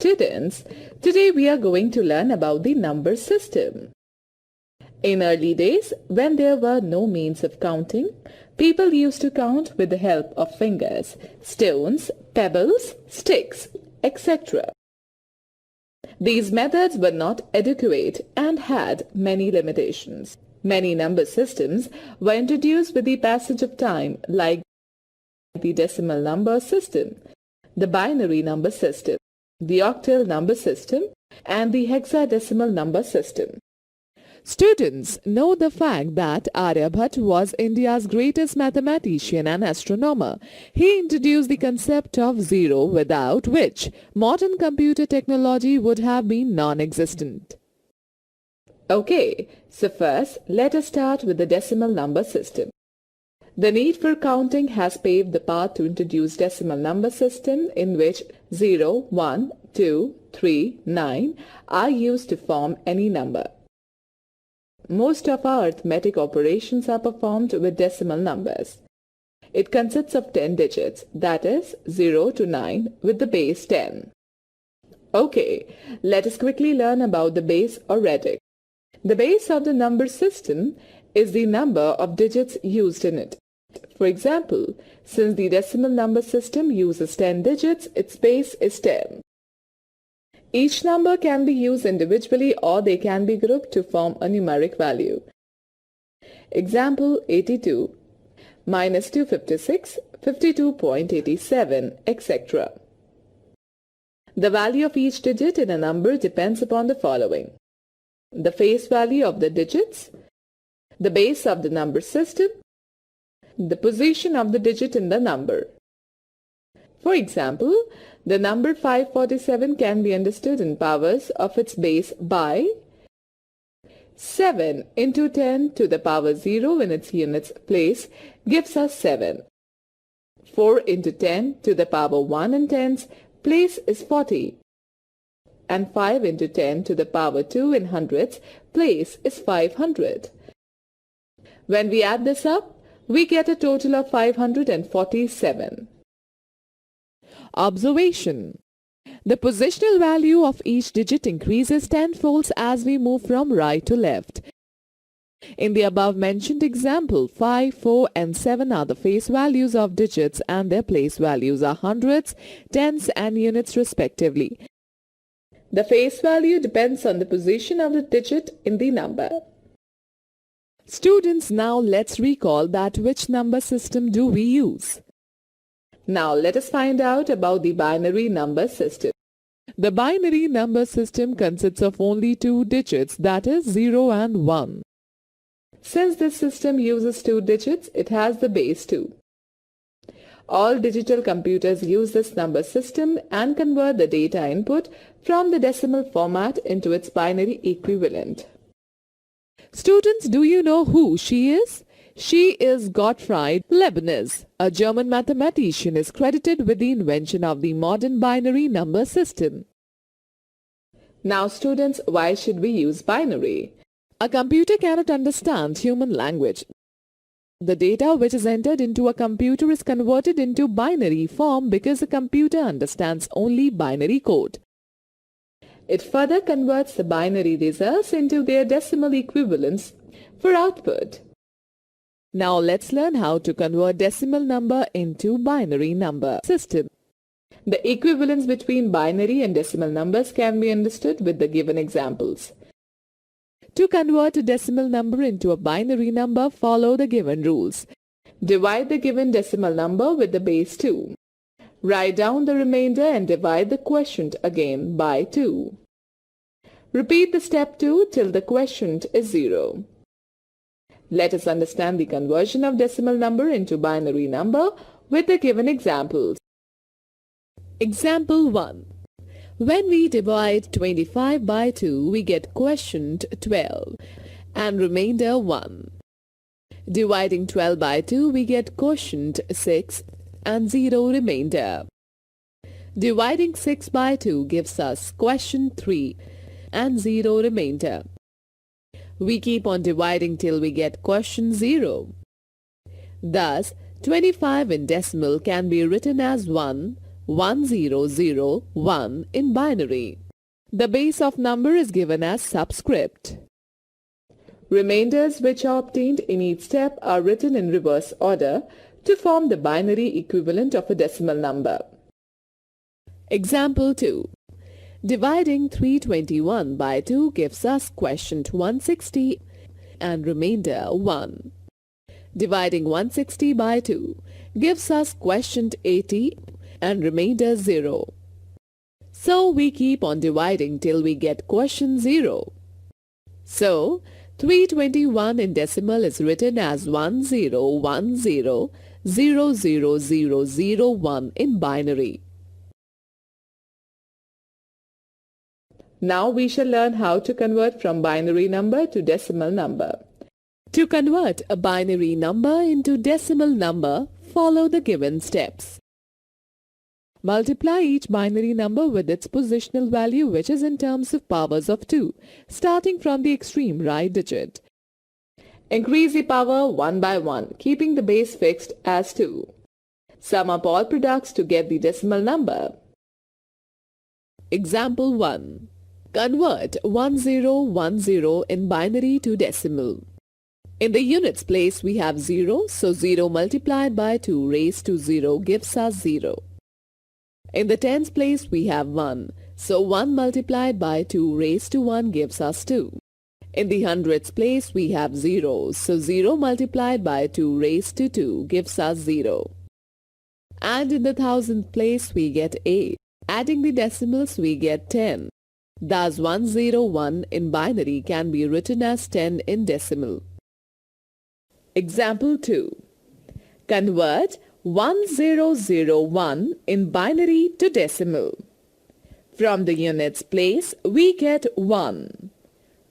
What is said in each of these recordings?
Students, today we are going to learn about the number system. In early days, when there were no means of counting, people used to count with the help of fingers, stones, pebbles, sticks, etc. These methods were not adequate and had many limitations. Many number systems were introduced with the passage of time, like the decimal number system, the binary number system, the octal number system, and the hexadecimal number system. Students know the fact that Aryabhat was India's greatest mathematician and astronomer. He introduced the concept of zero, without which modern computer technology would have been non-existent. Okay, so first let us start with the decimal number system. The need for counting has paved the path to introduce decimal number system in which 0, 1, 2, 3, 9 are used to form any number. Most of our arithmetic operations are performed with decimal numbers. It consists of 10 digits, that is 0 to 9 with the base 10. Okay, let us quickly learn about the base or radix. The base of the number system is the number of digits used in it. For example, since the decimal number system uses 10 digits, its base is 10. Each number can be used individually or they can be grouped to form a numeric value. Example 82 minus 256, 52.87, etc. The value of each digit in a number depends upon the following: the face value of the digits, the base of the number system, the position of the digit in the number. For example, the number 547 can be understood in powers of its base by 7 into 10 to the power 0 in its units place gives us 7. 4 into 10 to the power 1 in tens place is 40. And 5 into 10 to the power 2 in hundreds place is 500. When we add this up, we get a total of 547. Observation: the positional value of each digit increases tenfolds as we move from right to left. In the above mentioned example, 5, 4 and 7 are the face values of digits and their place values are hundreds, tens and units respectively. The face value depends on the position of the digit in the number. Students, now let's recall that which number system do we use. Now let us find out about the binary number system. The binary number system consists of only two digits, that is 0 and 1. Since this system uses two digits, it has the base 2. All digital computers use this number system and convert the data input from the decimal format into its binary equivalent. Students, do you know who she is? She is Gottfried Leibniz. A German mathematician is credited with the invention of the modern binary number system. Now students, why should we use binary? A computer cannot understand human language. The data which is entered into a computer is converted into binary form because the computer understands only binary code. It further converts the binary results into their decimal equivalents for output. Now let's learn how to convert decimal number into binary number system. The equivalence between binary and decimal numbers can be understood with the given examples. To convert a decimal number into a binary number, follow the given rules. Divide the given decimal number with the base 2. Write down the remainder and divide the quotient again by 2. Repeat the step 2 till the quotient is 0. Let us understand the conversion of decimal number into binary number with the given examples. Example 1. When we divide 25 by 2, we get quotient 12 and remainder 1. Dividing 12 by 2, we get quotient 6 and 0 remainder. Dividing 6 by 2 gives us quotient 3 and 0 remainder. We keep on dividing till we get quotient 0. Thus, 25 in decimal can be written as 1, 1001 in binary. The base of number is given as subscript. Remainders which are obtained in each step are written in reverse order to form the binary equivalent of a decimal number. Example 2. Dividing 321 by 2 gives us quotient 160 and remainder 1. Dividing 160 by 2 gives us quotient 80 and remainder 0. So we keep on dividing till we get quotient 0. So 321 in decimal is written as 1010000001 in binary. Now we shall learn how to convert from binary number to decimal number. To convert a binary number into decimal number, follow the given steps. Multiply each binary number with its positional value, which is in terms of powers of 2, starting from the extreme right digit. Increase the power one by one, keeping the base fixed as 2. Sum up all products to get the decimal number. Example 1. Convert 1010 in binary to decimal. In the units place we have 0, so 0 multiplied by 2 raised to 0 gives us 0. In the tens place we have 1, so 1 multiplied by 2 raised to 1 gives us 2. In the hundreds place we have 0, so 0 multiplied by 2 raised to 2 gives us 0. And in the thousandth place we get 8. Adding the decimals we get 10. Thus 101 in binary can be written as 10 in decimal. Example 2. Convert 1001 in binary to decimal. From the units place we get 1.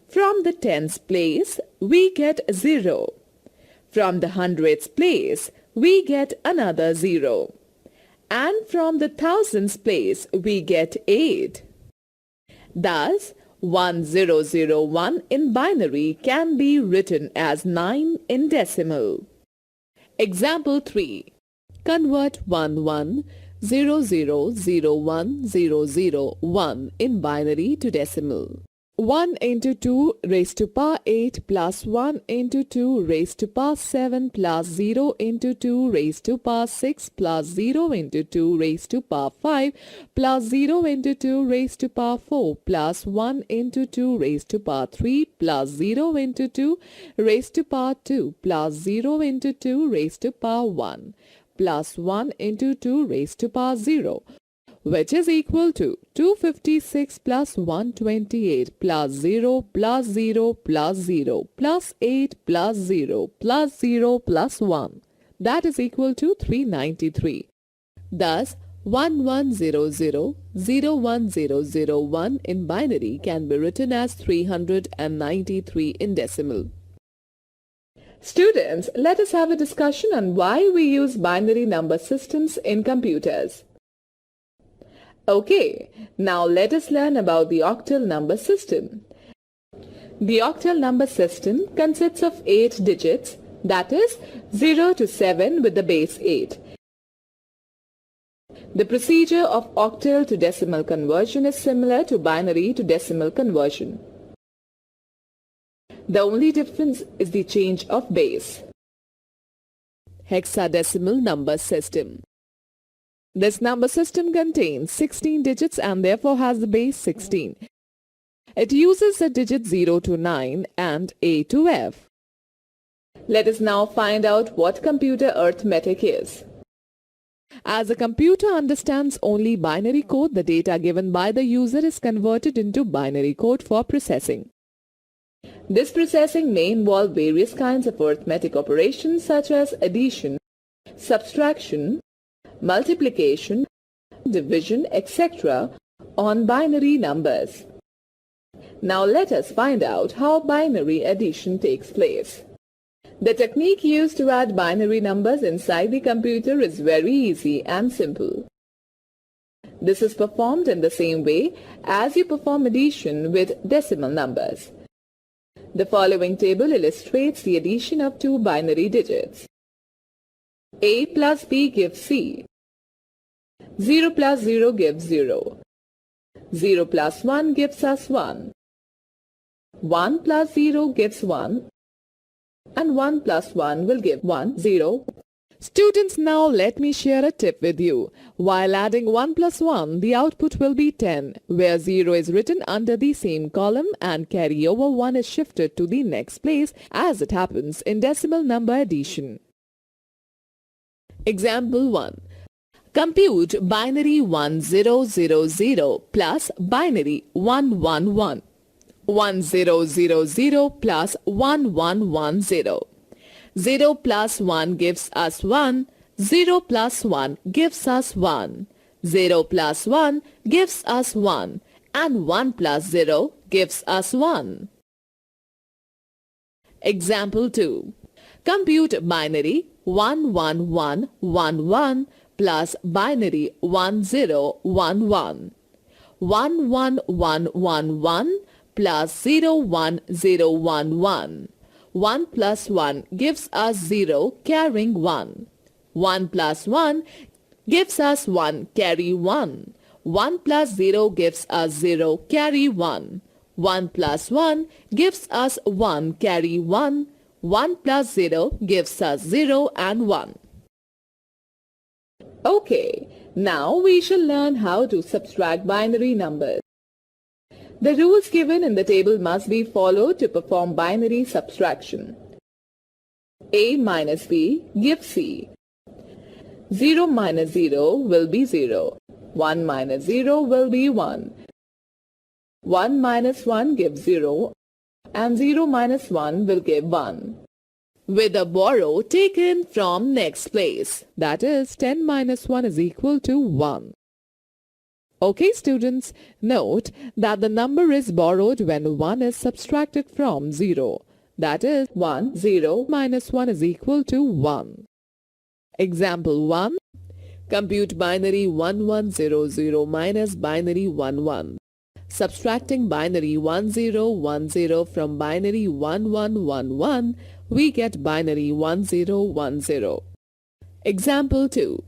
From the tens place we get 0. From the hundreds place we get another 0. And from the thousands place we get 8. Thus, 1001 in binary can be written as 9 in decimal. Example 3. Convert 11001001 in binary to decimal. 1 into 2 raised to power 8 plus 1 into 2 raised to power 7 plus 0 into 2 raised to power 6 plus 0 into 2 raised to power 5 plus 0 into 2 raised to power 4 plus 1 into 2 raised to power 3 plus 0 into 2 raised to power 2 plus 0 into 2 raised to power 1 plus 1 into 2 raised to power 0, which is equal to 256 plus 128 plus 0 plus 0 plus 0 plus 8 plus 0 plus 0 plus 1. That is equal to 393. Thus, 110001 in binary can be written as 393 in decimal. Students, let us have a discussion on why we use binary number systems in computers. Okay, now let us learn about the octal number system. The octal number system consists of 8 digits, that is 0 to 7 with the base 8. The procedure of octal to decimal conversion is similar to binary to decimal conversion. The only difference is the change of base. Hexadecimal number system. This number system contains 16 digits and therefore has the base 16. It uses the digits 0 to 9 and A to F. Let us now find out what computer arithmetic is. As a computer understands only binary code, the data given by the user is converted into binary code for processing. This processing may involve various kinds of arithmetic operations such as addition, subtraction, multiplication, division, etc. on binary numbers. Now let us find out how binary addition takes place. The technique used to add binary numbers inside the computer is very easy and simple. This is performed in the same way as you perform addition with decimal numbers. The following table illustrates the addition of two binary digits. A plus B gives C. 0 plus 0 gives 0. 0 plus 1 gives us 1. 1 plus 0 gives 1. And 1 plus 1 will give 1, 0. Students, now let me share a tip with you. While adding 1 plus 1, the output will be 10, where 0 is written under the same column and carry over 1 is shifted to the next place as it happens in decimal number addition. Example 1. Compute binary 1000 plus binary 111. 1000 plus 1110. 0 plus 1 gives us 1. 0 plus 1 gives us 1. 0 plus 1 gives us 1. And 1 plus 0 gives us 1. Example 2. Compute binary 11111 plus binary 1011. 11111 plus 01011. 1 plus 1 gives us 0 carrying 1. 1 plus 1 gives us 1 carry 1. 1 plus 0 gives us 0 carry 1. 1 plus 1 gives us 1 carry 1. 1 plus 0 gives us 0 and 1. Okay, now we shall learn how to subtract binary numbers. The rules given in the table must be followed to perform binary subtraction. A minus B gives C. 0 minus 0 will be 0. 1 minus 0 will be 1. 1 minus 1 gives 0 and 0 minus 1 will give 1. With a borrow taken from next place, that is 10 minus 1 is equal to 1. Okay students, note that the number is borrowed when 1 is subtracted from 0. That is 1, 0 minus 1 is equal to 1. Example 1. Compute binary 1100 minus binary 11. Subtracting binary 1010 from binary 1111, we get binary 1010. Example 2.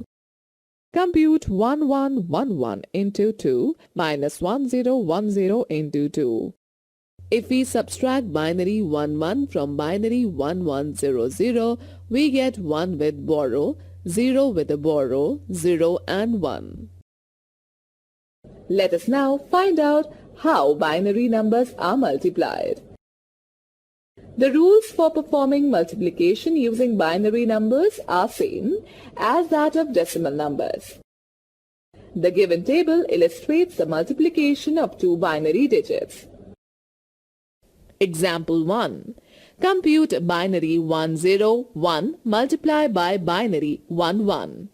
Compute 1111 into 2 minus 1010 into 2. If we subtract binary 11 from binary 1100, we get 1 with borrow, 0 with a borrow, 0 and 1. Let us now find out how binary numbers are multiplied. The rules for performing multiplication using binary numbers are same as that of decimal numbers. The given table illustrates the multiplication of two binary digits. Example 1. Compute binary 101 multiplied by binary 11.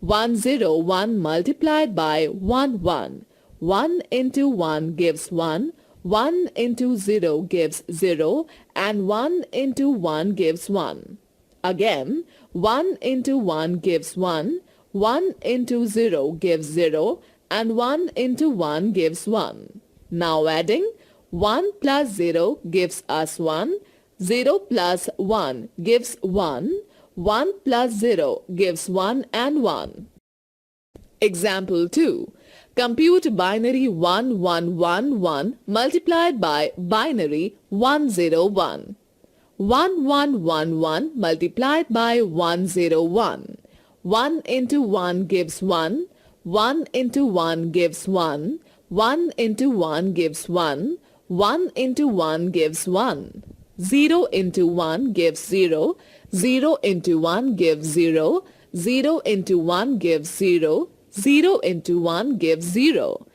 101 multiplied by 11. 1 into 1 gives 1. 1 into 0 gives 0 and 1 into 1 gives 1. Again, 1 into 1 gives 1, 1 into 0 gives 0 and 1 into 1 gives 1. Now adding, 1 plus 0 gives us 1, 0 plus 1 gives 1, 1 plus 0 gives 1 and 1. Example 2. Compute binary 1111 multiplied by binary 101. 1111 multiplied by 101. 1 into 1 gives 1. 1 into 1 gives 1. 1 into 1 gives 1. 1 into 1 gives 1. 0 into 1 gives 0. 0 into 1 gives 0. 0 into 1 gives 0. 0 into 1 gives 0.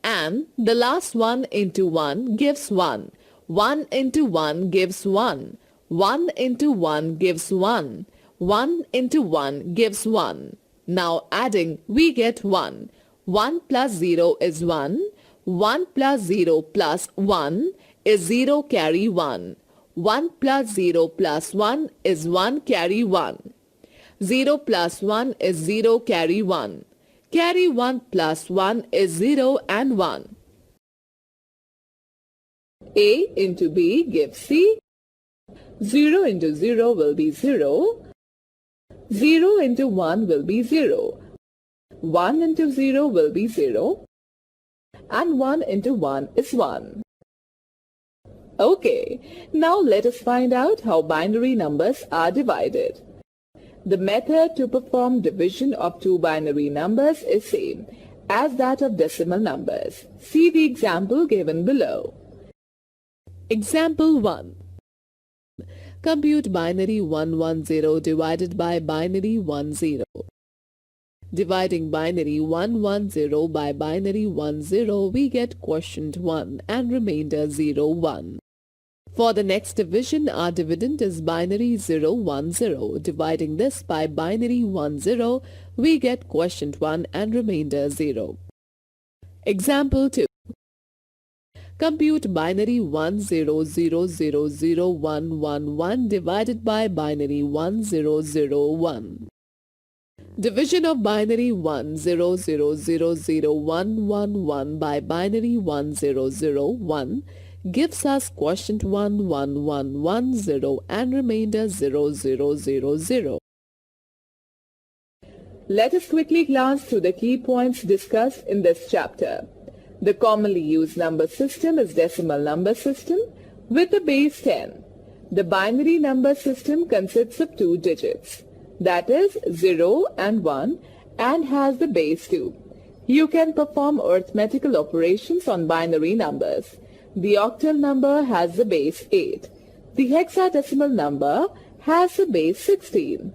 And the last 1 into 1 gives 1. 1 into 1 gives 1. 1 into 1 gives 1. 1 into 1 gives 1. Now adding, we get 1. 1 plus 0 is 1. 1 plus 0 plus 1 is 0 carry 1. 1 plus 0 plus 1 is 1 carry 1. 0 plus 1 is 0 carry 1. Carry 1 plus 1 is 0 and 1. A into B gives C. 0 into 0 will be 0. 0 into 1 will be 0. 1 into 0 will be 0 and 1 into 1 is 1. Okay, now let us find out how binary numbers are divided. The method to perform division of two binary numbers is same as that of decimal numbers. See the example given below. Example 1. Compute binary 110 divided by binary 10. Dividing binary 110 by binary 10, we get quotient 1 and remainder 1. For the next division, our dividend is binary 010. Dividing this by binary 10, we get quotient 1 and remainder 0. Example 2. Compute binary 10000111 divided by binary 1001. Division of binary 10000111 by binary 1001 gives us quotient 1110 and remainder 0000. Let us quickly glance through the key points discussed in this chapter. The commonly used number system is decimal number system with the base 10. The binary number system consists of two digits, that is 0 and 1, and has the base 2. You can perform arithmetical operations on binary numbers. The octal number has the base 8. The hexadecimal number has the base 16.